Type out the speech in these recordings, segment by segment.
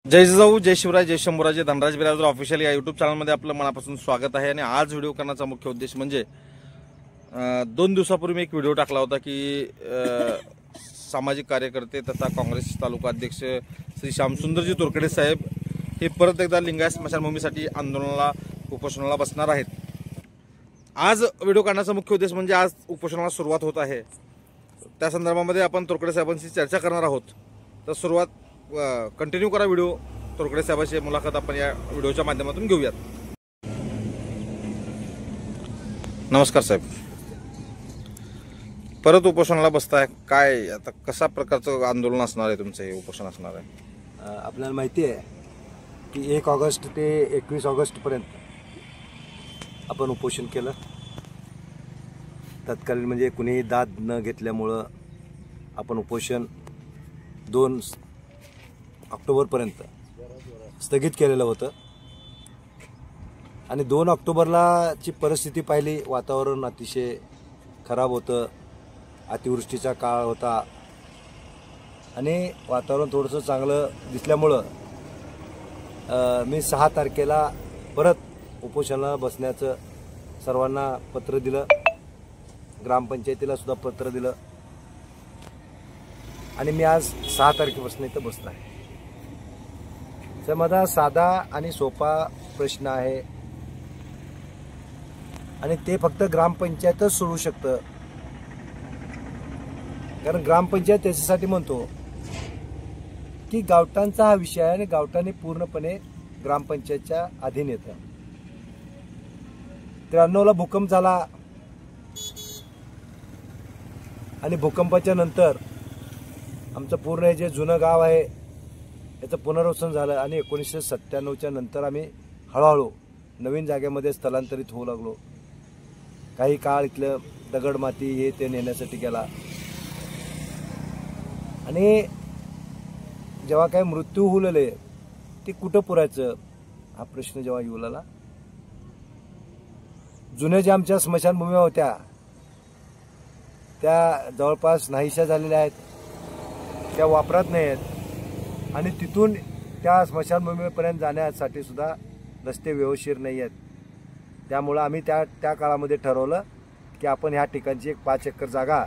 जय जिजाऊ, जय शिवराय, जय Shambhuraje. Dhanraj Birajdar official या YouTube चॅनलमध्ये आपलं मनापासून स्वागत आहे. आणि आज व्हिडिओ करण्याचा मुख्य उद्देश म्हणजे 2 दिवसापूर्वी मी एक व्हिडिओ टाकला होता की सामाजिक कार्यकर्ते तथा काँग्रेस तालुका अध्यक्ष श्री श्यामसुंदरजी तोरखडे साहेब हे परत एकदा लिंगायत स्मशानभूमीसाठी आंदोलनाला उपोषणाला बसणार आहेत. आज व्हिडिओ करण्याचा मुख्य उद्देश म्हणजे आज उपोषणाला सुरुवात होत आहे. त्या संदर्भामध्ये आपण तोरखडे साहेबांशी चर्चा करणार आहोत. तर सुरुवात कंटिन्यू करा व्हिडिओ. तोरखडे साहेबांची मुलाखत आपण या व्हिडिओच्या माध्यमातून घेऊयात. नमस्कार साहेब, परत उपोषणाला बसताय, काय आता कशा प्रकारचं आंदोलन असणार आहे तुमचं, हे उपोषण असणार आहे? आपल्याला माहिती आहे की 1 ऑगस्ट ते 21 ऑगस्टपर्यंत आपण उपोषण केलं. तत्कालीन म्हणजे कुणीही दाद न घेतल्यामुळं आपण उपोषण 2 ऑक्टोबरपर्यंत स्थगित केलेलं होतं. आणि 2 ऑक्टोबरला ची परिस्थिती पाहिली, वातावरण अतिशय खराब होतं, अतिवृष्टीचा काळ होता आणि वातावरण थोडंसं चांगलं दिसल्यामुळं मी 6 तारखेला परत उपोषणाला बसण्याचं सर्वांना पत्र दिलं, ग्रामपंचायतीला सुद्धा पत्र दिलं आणि मी आज 6 तारखेपासून इथं बसलो आहे. तर माझा साधा आणि सोपा प्रश्न आहे आणि ते फक्त ग्रामपंचायतच सोडवू शकतं. कारण ग्रामपंचायत त्याच्यासाठी म्हणतो की गावठाणचा हा विषय आहे आणि गावठाणी पूर्णपणे ग्रामपंचायतच्या अधीन येतं. 93ला भूकंप झाला आणि भूकंपाच्या नंतर आमचं पूर्ण हे जे जुनं गाव आहे याचं पुनर्वसन झालं आणि 1997च्या नंतर आम्ही हळूहळू नवीन जागेमध्ये स्थलांतरित होऊ लागलो. काही काळ इथलं दगड माती हे ते नेण्यासाठी गेला आणि जेव्हा काही मृत्यू होऊ लागले ते कुठं पुरायचं हा प्रश्न जेव्हा येऊ लागला. जुने ज्या आमच्या स्मशानभूमी होत्या त्या जवळपास नाहीशा झालेल्या आहेत, त्या वापरात नाही आहेत आणि तिथून त्या स्मशानभूमीपर्यंत जाण्यासाठी सुद्धा रस्ते व्यवस्थित नाही आहेत. त्यामुळं आम्ही त्या काळामध्ये ठरवलं की आपण ह्या ठिकाणची एक 5 एकर जागा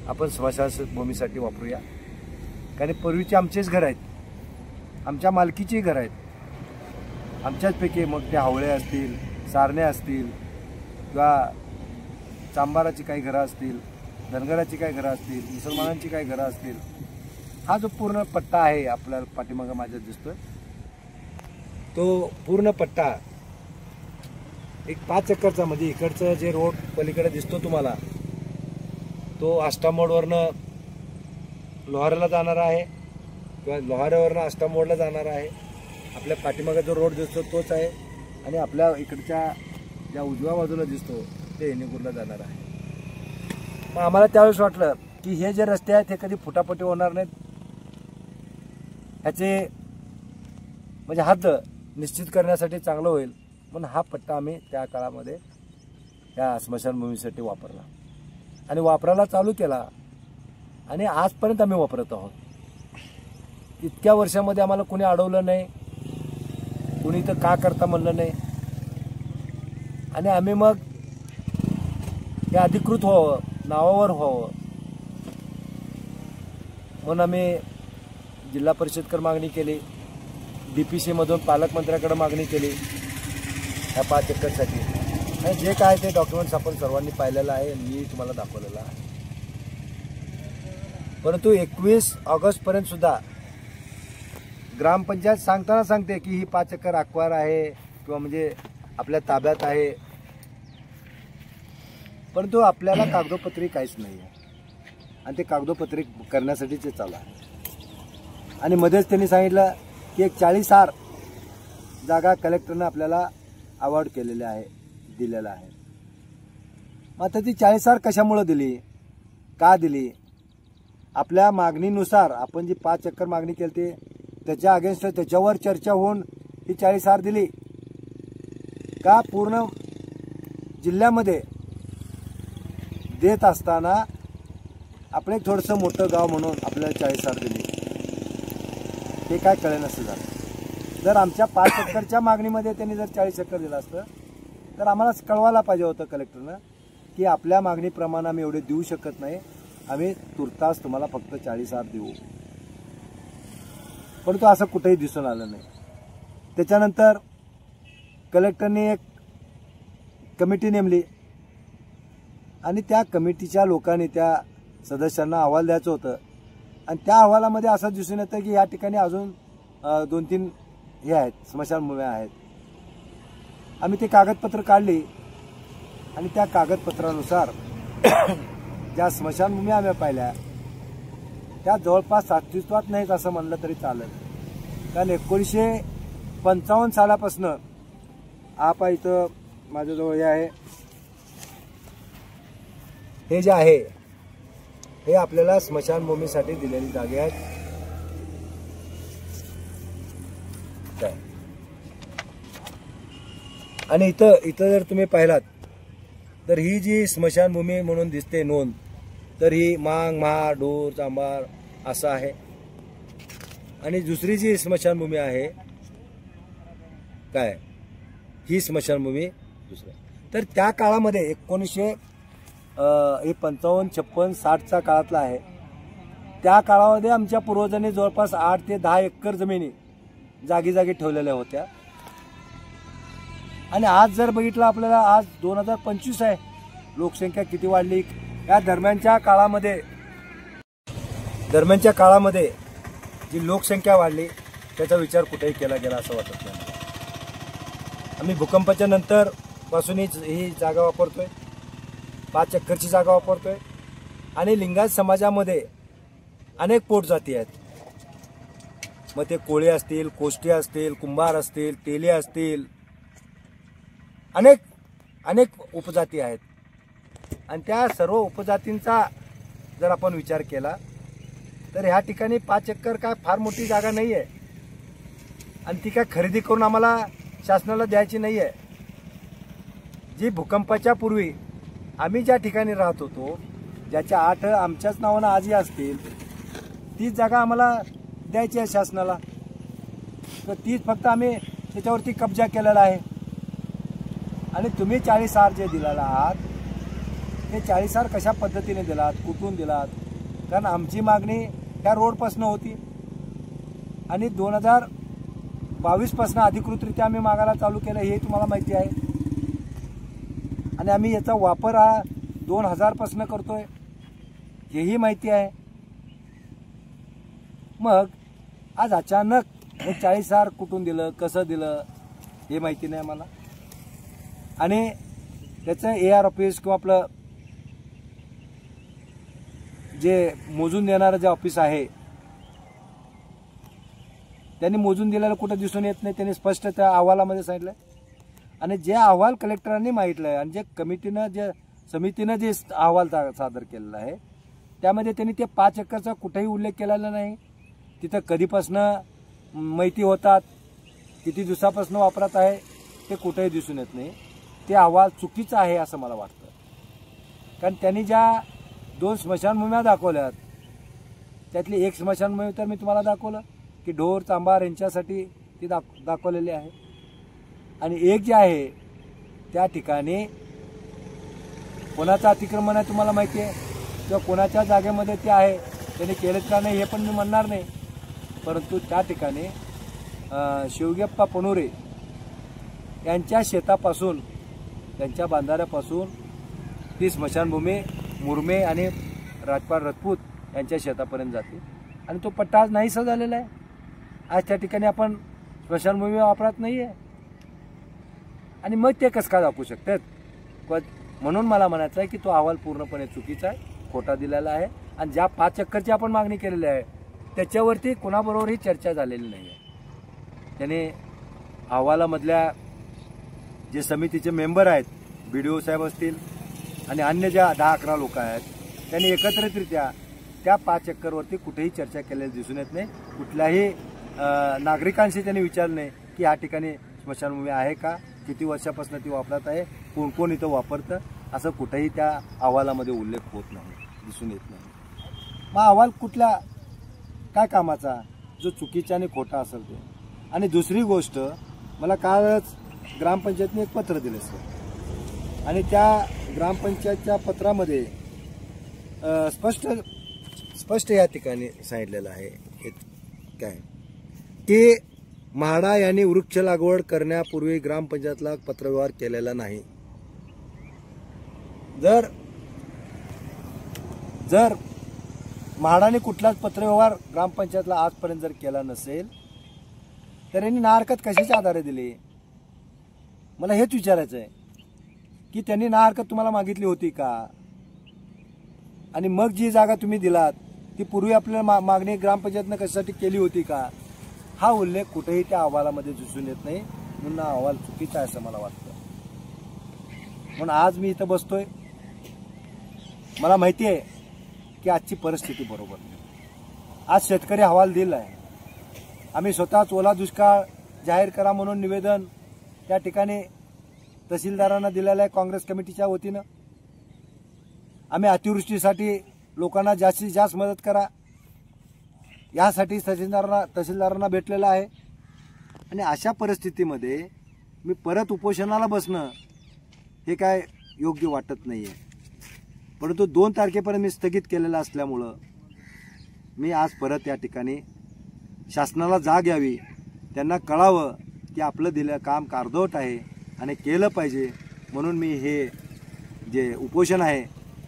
आपण स्मशानभूमीसाठी वापरूया. कारण पूर्वीचे आमचेच घर आहेत, आमच्या मालकीची घर आहेत, आमच्याचपैकी मग ते हावळे असतील, सारणे असतील किंवा चांबाराची काही घरं असतील, धनगराची काही घरं असतील, मुसलमानांची काही घरं असतील. हा जो पूर्ण पट्टा आहे आपल्याला पाठीमागं माझ्यात दिसतोय तो पूर्ण पट्टा एक 5 एकरचा, म्हणजे इकडचं जे रोड पलीकडे दिसतो तुम्हाला तो आष्टामोडवरनं लोहाराला जाणार आहे किंवा लोहाऱ्यावरनं आष्टामोडला जाणार आहे. आपल्या पाठीमागं जो रोड दिसतो तोच आहे आणि आपल्या इकडच्या ज्या उजव्या बाजूला दिसतो ते येणेगूरला जाणार आहे. मग आम्हाला त्यावेळेस वाटलं की हे जे रस्ते आहेत हे कधी फुटाफुटी होणार नाहीत, ह्याचे म्हणजे हद्द निश्चित करण्यासाठी चांगलं होईल म्हणून हा पट्टा आम्ही त्या काळामध्ये या स्मशानभूमीसाठी वापरला आणि वापरायला चालू केला आणि आजपर्यंत आम्ही वापरत आहोत. इतक्या वर्षामध्ये आम्हाला कोणी अडवलं नाही, कोणी तर का करता म्हणलं नाही आणि आम्ही मग हे अधिकृत व्हावं, नावावर व्हावं म्हणून आम्ही जिल्हा परिषदकडे मागणी केली, DPC मधून पालकमंत्र्याकडे मागणी केली ह्या 5 एकरसाठी. आणि जे काय ते डॉक्युमेंट्स आपण सर्वांनी पाहिलेलं आहे, मी तुम्हाला दाखवलेलं आहे. परंतु 21 ऑगस्टपर्यंत सुद्धा ग्रामपंचायत सांगताना सांगते की ही 5 एकर अक्वार आहे किंवा म्हणजे आपल्या ताब्यात आहे, परंतु आपल्याला कागदोपत्री काहीच नाही आहे आणि ते कागदोपत्री करण्यासाठी ते चालू आहे. आणि मध्येच त्यांनी सांगितलं की एक 40R जागा कलेक्टरनं आपल्याला अवॉर्ड केलेले आहे, दिलेला आहे. मग आता ती 40R कशामुळे दिली, का दिली? आपल्या मागणीनुसार आपण जी 5 एकर मागणी केली त्याच्या अगेन्स्ट त्याच्यावर चर्चा होऊन ही 40R दिली का? पूर्ण जिल्ह्यामध्ये देत असताना आपण एक थोडंसं मोठं गाव म्हणून आपल्याला 40R दिली. हे काय कळेल असं झालं. जर आमच्या 5 एकरच्या मागणीमध्ये त्यांनी जर 40 एकर दिलं असतं तर आम्हाला कळवायला पाहिजे होतं कलेक्टरनं की आपल्या मागणीप्रमाणे आम्ही एवढे देऊ शकत नाही, आम्ही तुर्तास तुम्हाला फक्त 40,000 देऊ. परंतु असं कुठेही दिसून आलं नाही. त्याच्यानंतर कलेक्टरने एक कमिटी नेमली आणि त्या कमिटीच्या लोकांनी त्या सदस्यांना अहवाल द्यायचं होतं आणि त्या अहवालामध्ये असं दिसून येतं की या ठिकाणी अजून 2-3 हे आहेत, स्मशानभूम्या आहेत. आम्ही ते कागदपत्र काढली आणि त्या कागदपत्रानुसार ज्या स्मशानभूम्या आम्ही पाहिल्या त्या जवळपास अस्तित्वात नाहीत असं म्हणलं तरी चालेल. कारण 1955 सालापासनं आपा इथं माझ्याजवळ हे आहे, हे जे आहे हे आपल्याला स्मशानभूमीसाठी दिलेली जागे आहेत. आणि इथं जर तुम्ही पाहिलात तर ही जी स्मशानभूमी म्हणून दिसते नोंद, तर ही मांग, महाड, ढोर, चांभार असं आहे. आणि दुसरी जी स्मशानभूमी आहे काय, ही स्मशानभूमी दुसरी. तर त्या काळामध्ये 1955, 56, 60च्या काळातला आहे. त्या काळामध्ये आमच्या पूर्वजांनी जवळपास 8 ते 10 एकर जमिनी जागी जागी ठेवलेल्या होत्या. आणि आज जर बघितलं आपल्याला, आज 2025 आहे, लोकसंख्या किती वाढली. या दरम्यानच्या काळामध्ये जी लोकसंख्या वाढली त्याचा विचार कुठेही केला गेला असं वाटत नाही. आम्ही भूकंपाच्या नंतर पासून ही जागा वापरतोय, 5 एकरची जागा वापरतोय. आणि लिंगायत समाजामध्ये अनेक पोटजाती आहेत. मग ते कोळी असतील, कोष्टी असतील, कुंभार असतील, तेली असतील, अनेक उपजाती आहेत. आणि त्या सर्व उपजातींचा जर आपण विचार केला तर ह्या ठिकाणी 5 एकर काय फार मोठी जागा नाही आहे आणि ती काय खरेदी करून आम्हाला शासनाला द्यायची नाही आहे. जी भूकंपाच्या पूर्वी आम्ही ज्या ठिकाणी राहत होतो, ज्याच्या 8 आमच्याच नावानं आजी असतील, तीच जागा आम्हाला द्यायची आहे शासनाला. तर तीच फक्त आम्ही त्याच्यावरती कब्जा केलेला आहे. आणि तुम्ही 40,000 जे दिलेला आहात ते 40,000 कशा पद्धतीने दिलात, कुठून दिलात? कारण आमची मागणी त्या रोडपासून होती आणि 2022 अधिकृतरित्या आम्ही मागायला चालू केलं हे तुम्हाला माहिती आहे. आणि आम्ही याचा वापर हा 2000 करतोय हेही माहिती आहे. मग आज अचानक हे 40,000 कुठून दिलं, कसं दिलं हे माहिती नाही मला. आणि त्याचं AR ऑफिस किंवा आपलं जे मोजून देणारं जे ऑफिस आहे त्यांनी मोजून दिलेलं कुठं दिसून येत नाही. त्यांनी स्पष्ट त्या अहवालामध्ये सांगितलं. आणि जे अहवाल कलेक्टरांनी मागितलं आणि जे समितीनं जे अहवाल सादर केलेला आहे त्यामध्ये त्यांनी ते 5 एकरचा कुठेही उल्लेख केलेला नाही. तिथं कधीपासनं माहिती होतात, किती दिवसापासून वापरात आहे ते कुठेही दिसून येत नाही. ते अहवाल चुकीचं आहे असं मला वाटतं. कारण त्यांनी ज्या 2 स्मशानभूम्या दाखवल्यात त्यातली एक स्मशानभूमी तर मी तुम्हाला दाखवलं की ढोर, चांभार यांच्यासाठी ती दाखवलेली आहे. आणि एक जे आहे त्या ठिकाणी कोणाचं अतिक्रमण आहे तुम्हाला माहिती आहे किंवा कोणाच्या जागेमध्ये ते आहे, त्यांनी केलेत का नाही हे पण मी म्हणणार नाही. परंतु त्या ठिकाणी शिवगप्पा पनोरे यांच्या शेतापासून, त्यांच्या बांधाऱ्यापासून ती स्मशानभूमी मुरमे आणि राजपाल राजपूत यांच्या शेतापर्यंत जाते. आणि तो पट्टा आज नाहीसा झालेला आहे. आज त्या ठिकाणी आपण स्मशानभूमी वापरत नाही आहे. आणि मग ते कसं काय दाखवू शकतात? म्हणून मला म्हणायचं आहे की तो अहवाल पूर्णपणे चुकीचा आहे, खोटा दिलेला आहे. आणि ज्या 5 एकरची आपण मागणी केलेली आहे त्याच्यावरती कोणाबरोबरही चर्चा झालेली नाही आहे. त्याने अहवालामधल्या जे समितीचे मेंबर आहेत, BDO साहेब असतील आणि अन्य ज्या 10-11 लोक आहेत, त्यांनी एकत्रितरित्या त्या 5 एकरवरती कुठेही चर्चा केलेली दिसून येत नाही. कुठल्याही नागरिकांशी त्यांनी विचारलं नाही की या ठिकाणी स्मशानभूमी आहे का, किती वर्षापासून ती वापरत आहे, कोण कोण इथं वापरतं, असं कुठेही त्या अहवालामध्ये उल्लेख होत नाही, दिसून येत नाही. मग अहवाल कुठल्या काय कामाचा? जो चुकीचा आणि खोटा असेल ते. आणि दुसरी गोष्ट, मला कालच ग्रामपंचायतने एक पत्र दिलं सर, आणि त्या ग्रामपंचायतच्या पत्रामध्ये स्पष्ट या ठिकाणी सांगितलेलं आहे काय की म्हाडा यांनी वृक्ष लागवड करण्यापूर्वी ग्रामपंचायतला पत्रव्यवहार केलेला नाही. जर म्हाडाने कुठलाच पत्रव्यवहार ग्रामपंचायतला आजपर्यंत जर केला नसेल तर यांनी नाहरकत कशाच्या आधारे दिली? मला हेच विचारायचं आहे की त्यांनी नाहरकत तुम्हाला मागितली होती का? आणि मग जी जागा तुम्ही दिलात ती पूर्वी आपल्याला मागणी ग्रामपंचायतनं कशासाठी केली होती का? हा उल्लेख कुठेही त्या अहवालामध्ये दिसून येत नाही. म्हणून हा अहवाल चुकीचा आहे असं मला वाटतं. म्हणून आज मी इथं बसतोय. मला माहिती आहे की आजची परिस्थिती बरोबर नाही. आज शेतकरी अहवाल दिलाय. आम्ही स्वतःच ओला दुष्काळ जाहीर करा म्हणून निवेदन त्या ठिकाणी तहसीलदारांना दिलेलं आहे काँग्रेस कमिटीच्या वतीनं. आम्ही अतिवृष्टीसाठी लोकांना जास्तीत जास्त मदत करा यासाठी तहसीलदारांना भेटलेलं आहे. आणि अशा परिस्थितीमध्ये मी परत उपोषणाला बसणं हे काय योग्य वाटत नाही आहे. परंतु 2 तारखेपर्यंत मी स्थगित केलेलं असल्यामुळं मी आज परत या ठिकाणी शासनाला जाग यावी, त्यांना कळावं की आपलं दिलं काम कारदोट आहे आणि केलं पाहिजे. म्हणून मी हे जे उपोषण आहे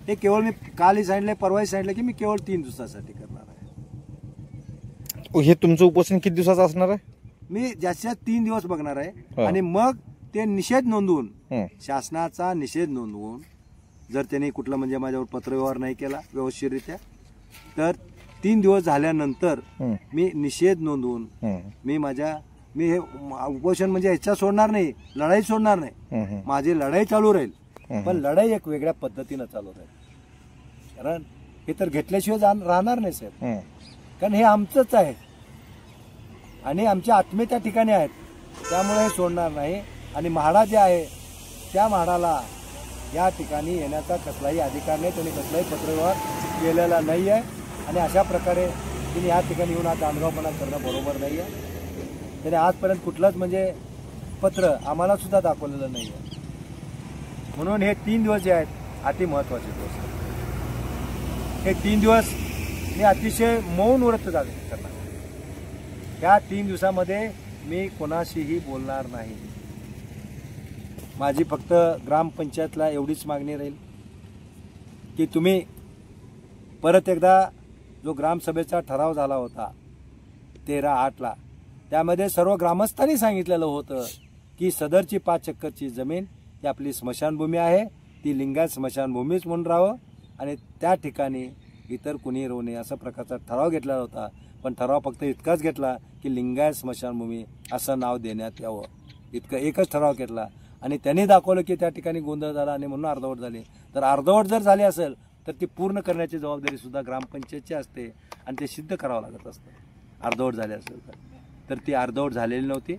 हे केवळ, मी कालही सांगितलं परवाही सांगितलं की मी केवळ 3 दिवसासाठी करणार आहे. हे तुमचं उपोषण किती दिवसाचं असणार आहे? मी जास्तीत 3 दिवस बघणार आहे. आणि मग ते निषेध नोंदवून, शासनाचा निषेध नोंदवून, जर त्यांनी कुठलं म्हणजे माझ्यावर पत्रव्यवहार नाही केला व्यवस्थितरित्या तर 3 दिवस झाल्यानंतर मी निषेध नोंदवून मी हे उपोषण म्हणजे ह्याच्या सोडणार नाही, लढाई सोडणार नाही. माझी लढाई चालू राहील, पण लढाई एक वेगळ्या पद्धतीनं चालू राहील. कारण हे तर घेतल्याशिवाय राहणार नाही साहेब. कारण हे आमचंच आहे आणि आमच्या आत्मे त्या ठिकाणी आहेत, त्यामुळे हे सोडणार नाही. आणि म्हाडा जे आहे त्या म्हाडाला या ठिकाणी येण्याचा कसलाही अधिकार नाही. त्यांनी कसलाही पत्रव्यवहार केलेला नाही आहे. आणि अशा प्रकारे तिने या ठिकाणी येऊन आज दांडगावपणा करणं बरोबर नाही आहे. त्याने आजपर्यंत कुठलंच म्हणजे पत्र आम्हाला सुद्धा दाखवलेलं नाही आहे. म्हणून हे 3 दिवस जे आहेत अति महत्त्वाचे दिवस. हे 3 दिवस मी अतिशय मौन व्रत करणार. या 3 दिवसामध्ये मी कोणाशीही बोलणार नाही. माझी फक्त ग्रामपंचायतला एवढीच मागणी राहील की तुम्ही परत एकदा जो ग्रामसभेचा ठराव झाला होता 13/8ला, त्यामध्ये सर्व ग्रामस्थांनी सांगितलेलं होतं की सदरची 5 एकरची जमीन ही आपली स्मशानभूमी आहे, ती लिंगायत स्मशानभूमीच म्हणून राहावं आणि त्या ठिकाणी इतर कुणी राहू नये असा प्रकारचा ठराव घेतलेला होता. पण ठराव फक्त इतकाच घेतला की लिंगायत स्मशानभूमी असं नाव देण्यात यावं, इतकं एकच ठराव घेतला. आणि त्यांनी दाखवलं की त्या ठिकाणी गोंधळ झाला आणि म्हणून अर्धवट झाली. तर अर्धवट जर झाली असेल तर ती पूर्ण करण्याची जबाबदारी सुद्धा ग्रामपंचायतची असते आणि ते सिद्ध करावं लागत असतं. अर्धवट झाली असेल तर ती अर्धवट झालेली नव्हती.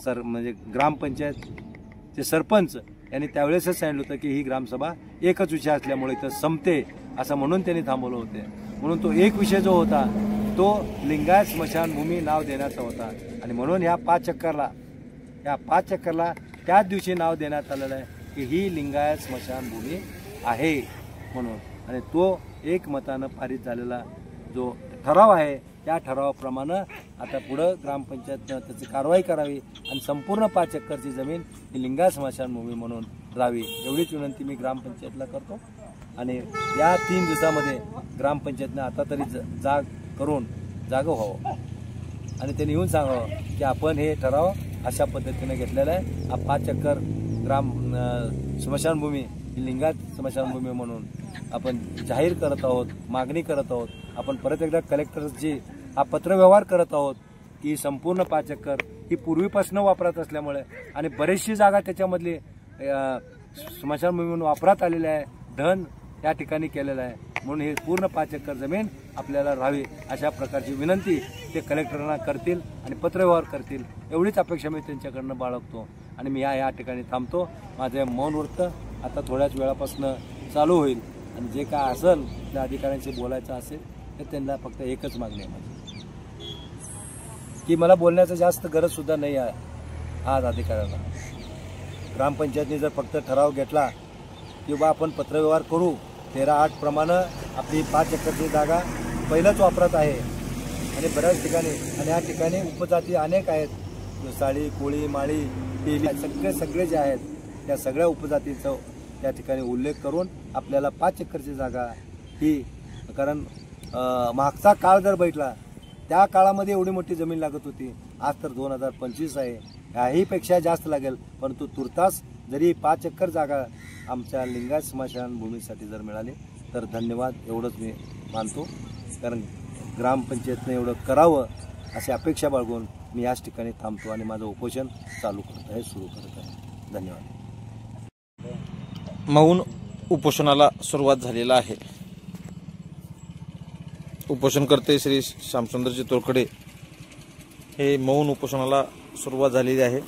म्हणजे ग्रामपंचायतचे सरपंच यांनी त्यावेळेसच सांगितलं होतं की ही ग्रामसभा एकच विषय असल्यामुळे इथं संपते असं म्हणून त्यांनी थांबवलं होते. म्हणून तो एक विषय जो होता तो लिंगायत स्मशानभूमी नाव देण्याचा होता. आणि म्हणून ह्या 5 चक्करला त्याच दिवशी नाव देण्यात आलेलं आहे की ही लिंगायत स्मशानभूमी आहे म्हणून. आणि तो एकमतानं पारित झालेला जो ठराव आहे त्या ठरावाप्रमाणे आता पुढं ग्रामपंचायतनं त्याची कारवाई करावी आणि संपूर्ण 5 एकरची जमीन ही लिंगायत स्मशानभूमी म्हणून राहावी एवढीच विनंती मी ग्रामपंचायतला करतो. आणि या 3 दिवसामध्ये ग्रामपंचायतनं आता तरी जागं व्हावं आणि त्यांनी येऊन सांगावं की आपण हे ठराव अशा पद्धतीने घेतलेला आहे. हा 5 एकर स्मशानभूमी ही लिंगायत स्मशानभूमी म्हणून आपण जाहीर करत आहोत, मागणी करत आहोत. आपण परत एकदा कलेक्टरची हा पत्रव्यवहार करत आहोत की संपूर्ण 5 एकर ही पूर्वीपासून वापरात असल्यामुळे आणि बरीचशी जागा त्याच्यामधली स्मशानभूमी म्हणून वापरात आलेली आहे, धन या ठिकाणी केलेलं आहे. म्हणून हे पूर्ण 5 एकर जमीन आपल्याला राहावी अशा प्रकारची विनंती ते कलेक्टरांना करतील आणि पत्रव्यवहार करतील एवढीच अपेक्षा मी त्यांच्याकडनं बाळगतो. आणि मी या ठिकाणी थांबतो. माझे मौन व्रत आता थोड्याच वेळापासून चालू होईल. आणि जे काय असेल त्या अधिकाऱ्यांशी बोलायचं असेल तर त्यांना फक्त एकच मागणी आहे माझी. की मला बोलण्याचं जास्त गरज सुद्धा नाही आहे आज अधिकाऱ्यांना. ग्रामपंचायतने जर फक्त ठराव घेतला की बा आपण पत्रव्यवहार करू 13-8 प्रमाणे आपली 5 एकरची जागा पहिलंच वापरात आहे आणि बऱ्याच ठिकाणी आणि या ठिकाणी उपजाती अनेक आहेत, साळी, कोळी, माळी, तेली सगळे जे आहेत त्या सगळ्या उपजातीचा त्या ठिकाणी उल्लेख करून आपल्याला 5 एकरची जागा ही, कारण मागचा काळ जर बैठला त्या काळामध्ये एवढी मोठी जमीन लागत होती, आज तर 2025 आहे, याहीपेक्षा जास्त लागेल. परंतु तुर्तास जरी 5 एकर जागा आमच्या लिंगायत स्मशानभूमीसाठी जर मिळाली तर धन्यवाद एवढंच मी मानतो. कारण ग्रामपंचायतने एवढं करावं अशी अपेक्षा बाळगून मी याच ठिकाणी थांबतो आणि माझं उपोषण चालू करत आहे, सुरू करत आहे. धन्यवाद. मौन उपोषणाला सुरुवात झालेला आहे. उपोषणकर्ते श्री श्यामसुंदरजी तोरखडे हे मौन उपोषणाला सुरुवात झालेली आहे.